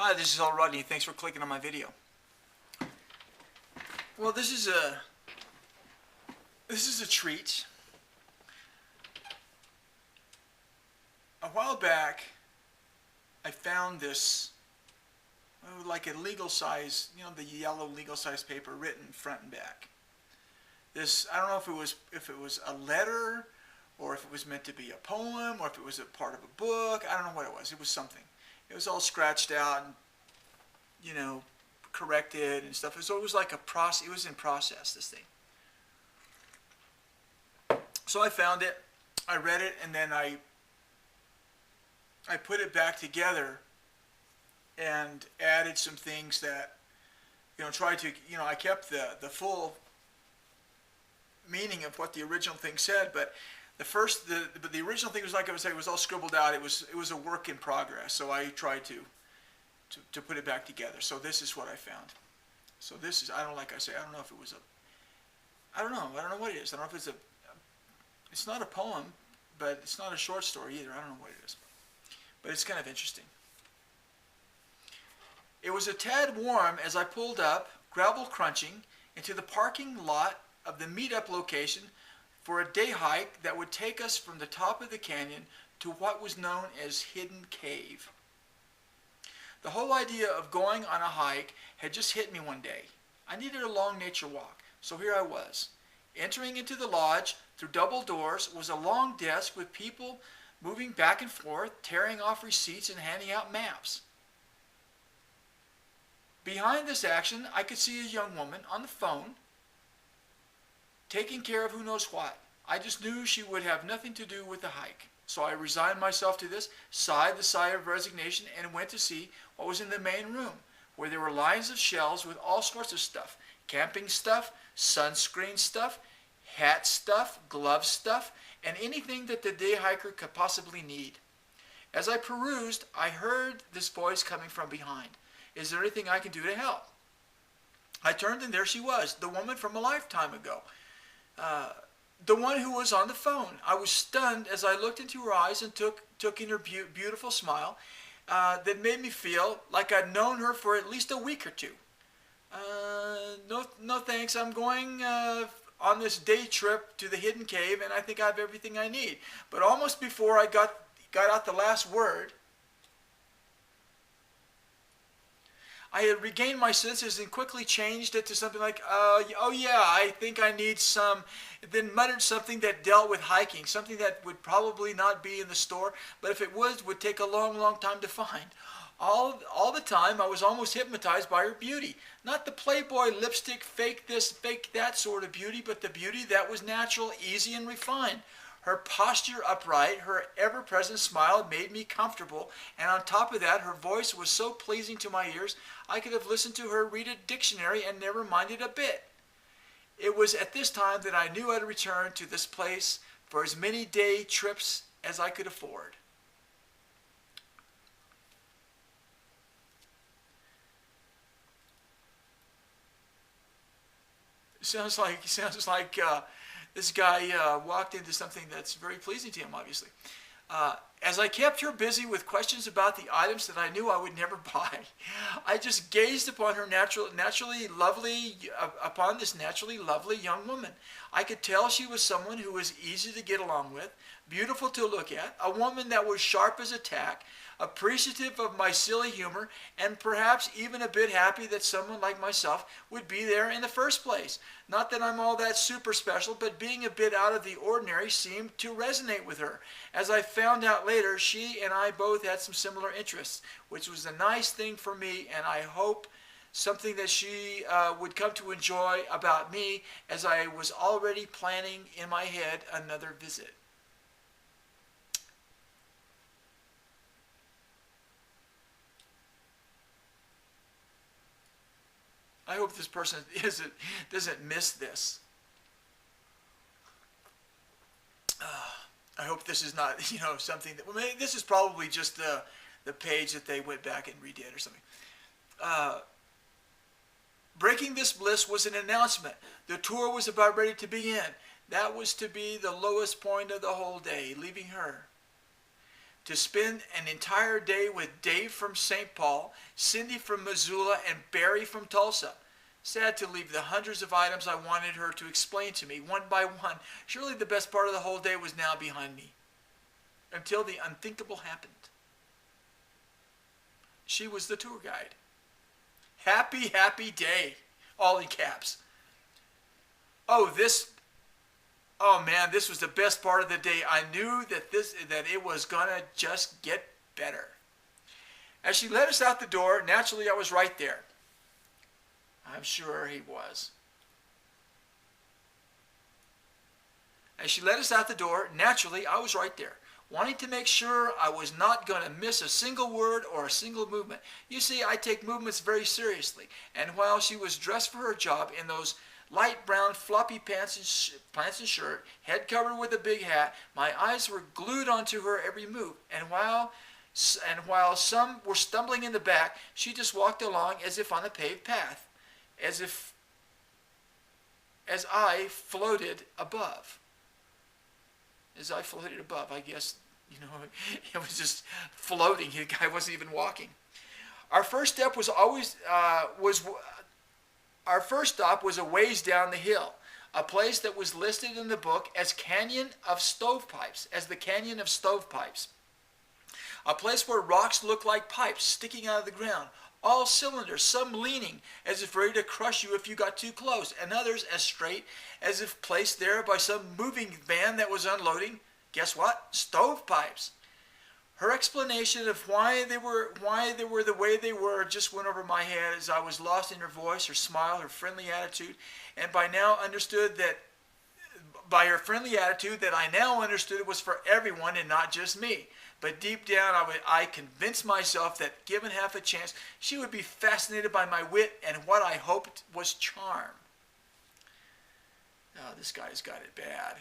Hi, this is hellorodney. Thanks for clicking on my video. Well, this is a treat. A while back, I found this, like a legal size, the yellow legal size paper written front and back. This, I don't know if it was a letter, or if it was meant to be a poem, or if it was a part of a book. I don't know what it was. It was something. It was all scratched out and, corrected and stuff. So it was like a process. It was in process, this thing. So I found it, I read it, and then I put it back together and added some things that, tried to, I kept the full meaning of what the original thing said, but the original thing was, like I was saying, it was all scribbled out. It was a work in progress. So I tried to put it back together. So this is what I found. So this is, I don't know if it was I don't know what it is. I don't know if it's not a poem, but it's not a short story either. I don't know what it is. But it's kind of interesting. It was a tad warm as I pulled up, gravel crunching, into the parking lot of the meetup location for a day hike that would take us from the top of the canyon to what was known as Hidden Cave. The whole idea of going on a hike had just hit me one day. I needed a long nature walk, so here I was. Entering into the lodge through double doors was a long desk with people moving back and forth, tearing off receipts and handing out maps. Behind this action, I could see a young woman on the phone, taking care of who knows what. I just knew she would have nothing to do with the hike. So I resigned myself to this, sighed the sigh of resignation, and went to see what was in the main room, where there were lines of shelves with all sorts of stuff. Camping stuff, sunscreen stuff, hat stuff, glove stuff, and anything that the day hiker could possibly need. As I perused, I heard this voice coming from behind. Is there anything I can do to help? I turned, and there she was, the woman from a lifetime ago. The one who was on the phone. I was stunned as I looked into her eyes and took in her beautiful smile that made me feel like I'd known her for at least a week or two. No thanks. I'm going on this day trip to the Hidden Cave, and I think I have everything I need. But almost before I got out the last word, I had regained my senses and quickly changed it to something like, oh yeah, I think I need some, then muttered something that dealt with hiking, something that would probably not be in the store, but if it would take a long, long time to find. All the time, I was almost hypnotized by her beauty. Not the Playboy lipstick, fake this, fake that sort of beauty, but the beauty that was natural, easy, and refined. Her posture upright, her ever-present smile made me comfortable, and on top of that, her voice was so pleasing to my ears, I could have listened to her read a dictionary and never minded a bit. It was at this time that I knew I'd return to this place for as many day trips as I could afford. Sounds like this guy walked into something that's very pleasing to him, obviously. As I kept her busy with questions about the items that I knew I would never buy, I just gazed upon her naturally lovely young woman. I could tell she was someone who was easy to get along with, beautiful to look at, a woman that was sharp as a tack, appreciative of my silly humor, and perhaps even a bit happy that someone like myself would be there in the first place. Not that I'm all that super special, but being a bit out of the ordinary seemed to resonate with her. As I found out later, she and I both had some similar interests, which was a nice thing for me, and I hope something that she would come to enjoy about me, as I was already planning in my head another visit. I hope this person doesn't miss this. I hope this is not, something that, well, maybe this is probably just the page that they went back and redid or something. Breaking this bliss was an announcement. The tour was about ready to begin. That was to be the lowest point of the whole day, leaving her. to spend an entire day with Dave from St. Paul, Cindy from Missoula, and Barry from Tulsa. Sad to leave the hundreds of items I wanted her to explain to me, one by one. Surely the best part of the whole day was now behind me. Until the unthinkable happened. She was the tour guide. Happy, happy day. All in caps. Oh man, this was the best part of the day. I knew that it was gonna just get better. As she led us out the door, naturally I was right there. I'm sure he was. As she led us out the door, naturally I was right there, wanting to make sure I was not going to miss a single word or a single movement. You see, I take movements very seriously, and while she was dressed for her job in those light brown floppy pants and shirt, head covered with a big hat, my eyes were glued onto her every move. And while some were stumbling in the back, she just walked along as if on a paved path, as I floated above. As I floated above, I guess, it was just floating. The guy wasn't even walking. Our first step was Our first stop was a ways down the hill, a place that was listed in the book as the Canyon of Stovepipes, a place where rocks look like pipes sticking out of the ground, all cylinders, some leaning as if ready to crush you if you got too close, and others as straight as if placed there by some moving van that was unloading. Guess what? Stovepipes. Her explanation of why they were the way they were just went over my head as I was lost in her voice, her smile, her friendly attitude, and by her friendly attitude that I now understood it was for everyone and not just me. But deep down I convinced myself that given half a chance, she would be fascinated by my wit and what I hoped was charm. Oh, this guy's got it bad.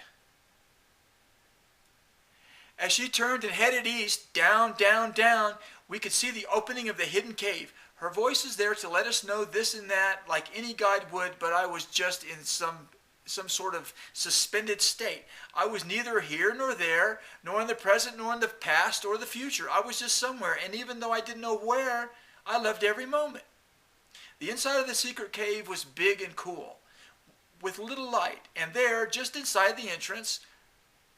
As she turned and headed east, down, down, down, we could see the opening of the hidden cave. Her voice is there to let us know this and that like any guide would, but I was just in some sort of suspended state. I was neither here nor there, nor in the present, nor in the past or the future. I was just somewhere, and even though I didn't know where, I loved every moment. The inside of the secret cave was big and cool, with little light, and there, just inside the entrance,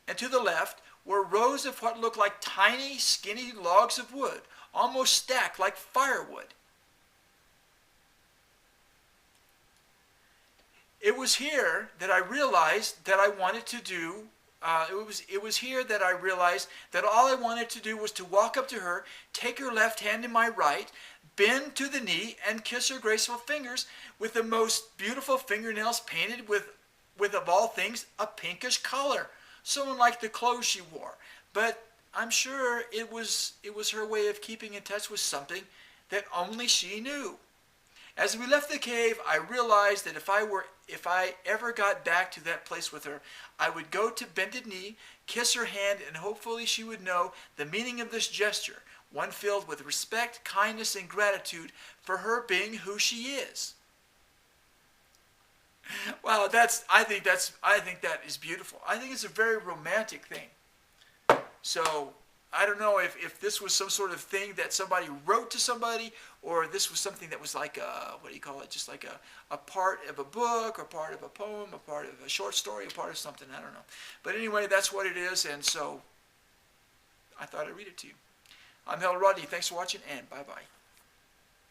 and to the left, were rows of what looked like tiny, skinny logs of wood, almost stacked like firewood. It was here that I realized that I wanted to do, it was here that I realized that all I wanted to do was to walk up to her, take her left hand in my right, bend to the knee, and kiss her graceful fingers with the most beautiful fingernails painted with of all things, a pinkish color. So unlike the clothes she wore. But I'm sure it was her way of keeping in touch with something that only she knew. As we left the cave, I realized that if I ever got back to that place with her, I would go to bended knee, kiss her hand, and hopefully she would know the meaning of this gesture, one filled with respect, kindness, and gratitude for her being who she is. Wow, I think that is beautiful. I think it's a very romantic thing. So I don't know if this was some sort of thing that somebody wrote to somebody, or this was something that was like just like a part of a book, or part of a poem, a part of a short story, a part of something, I don't know. But anyway, that's what it is, and so I thought I'd read it to you. I'm hellorodney. Thanks for watching, and bye-bye.